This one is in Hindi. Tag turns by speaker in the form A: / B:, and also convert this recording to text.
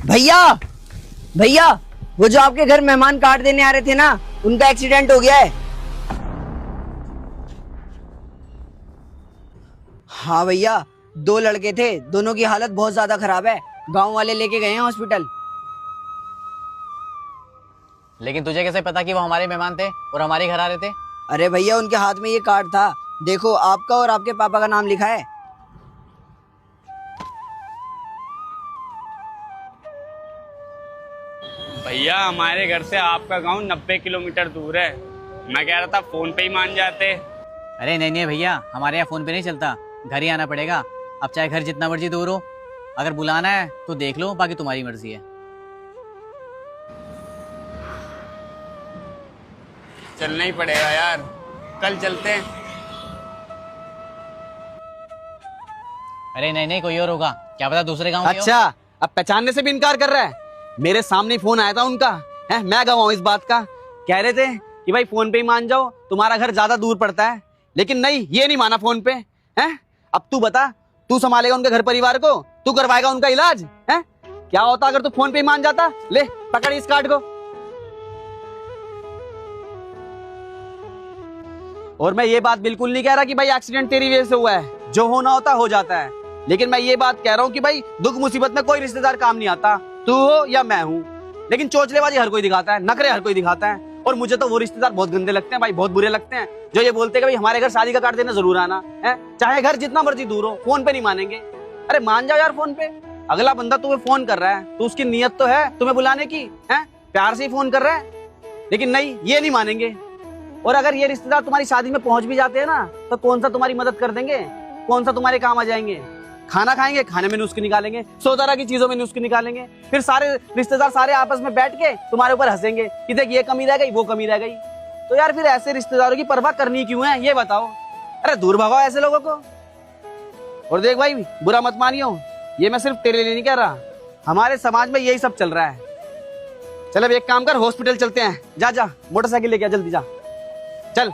A: भैया भैया, वो जो आपके घर मेहमान कार्ड देने आ रहे थे ना, उनका एक्सीडेंट हो गया है। हाँ भैया, दो लड़के थे, दोनों की हालत बहुत ज्यादा खराब है। गांव वाले लेके गए हैं हॉस्पिटल।
B: लेकिन तुझे कैसे पता कि वो हमारे मेहमान थे और हमारे घर आ रहे थे?
A: अरे भैया, उनके हाथ में ये कार्ड था, देखो आपका और आपके पापा का नाम लिखा है।
C: भैया हमारे घर से आपका गांव 90 किलोमीटर दूर है। मैं कह रहा था फोन पे ही मान जाते।
B: अरे नहीं नहीं भैया, हमारे यहाँ फोन पे नहीं चलता, घर ही आना पड़ेगा। अब चाहे घर जितना मर्जी दूर हो, अगर बुलाना है तो देख लो, बाकी तुम्हारी मर्जी है।
C: चलना ही पड़ेगा यार, कल चलते हैं।
B: अरे नहीं नहीं, कोई और होगा, क्या पता दूसरे गांव के हो।
D: अच्छा, अब पहचानने से भी इनकार कर रहा है। मेरे सामने फोन आया था उनका, है मैं गवाह हूं इस बात का। कह रहे थे कि भाई फोन पे ही मान जाओ, तुम्हारा घर ज्यादा दूर पड़ता है। लेकिन नहीं, ये नहीं माना फोन पे। हैं अब तू बता, तू संभालेगा उनके घर परिवार को, तू करवाएगा उनका इलाज? है क्या होता अगर तू फोन पे ही मान जाता? ले पकड़ इस कार्ड को। और मैं ये बात बिल्कुल नहीं कह रहा कि भाई एक्सीडेंट तेरी वजह से हुआ है, जो होना होता हो जाता है। लेकिन मैं ये बात कह रहा हूँ कि भाई दुख मुसीबत में कोई रिश्तेदार काम नहीं आता, तू हो या मैं हूँ। लेकिन चोचलेबाजी हर कोई दिखाता है, नखरे हर कोई दिखाता है। और मुझे तो वो रिश्तेदार बहुत गंदे लगते हैं भाई, बहुत बुरे लगते हैं, जो ये बोलते हैं कि भाई हमारे घर शादी का कार्ड देना जरूर आना है, चाहे घर जितना मर्जी दूर हो, फोन पे नहीं मानेंगे। अरे मान जाओ यार फोन पे। अगला बंदा तुम्हें फोन कर रहा है तो उसकी नीयत तो है तुम्हें बुलाने की, है प्यार से ही फोन कर रहा है। लेकिन नहीं, ये नहीं मानेंगे। और अगर ये रिश्तेदार तुम्हारी शादी में पहुंच भी जाते हैं ना, तो कौन सा तुम्हारी मदद कर देंगे, कौन सा तुम्हारे काम आ जाएंगे? खाना खाएंगे, खाने में नुस्खे निकालेंगे, 100 तरह की चीजों में नुस्खे निकालेंगे। फिर सारे रिश्तेदार सारे आपस में बैठ के तुम्हारे ऊपर हंसेंगे कि देख ये कमी रह गई, वो कमी रह गई। तो यार फिर ऐसे रिश्तेदारों की परवाह करनी क्यों है, ये बताओ। अरे दूर भगाओ ऐसे लोगों को। और देख भाई, बुरा मत मानियो, ये मैं सिर्फ तेरे लिए नहीं कह रहा, हमारे समाज में यही सब चल रहा है। चल अब एक काम कर, हॉस्पिटल चलते हैं। जा जा मोटरसाइकिल लेके आ, जल्दी जा, चल।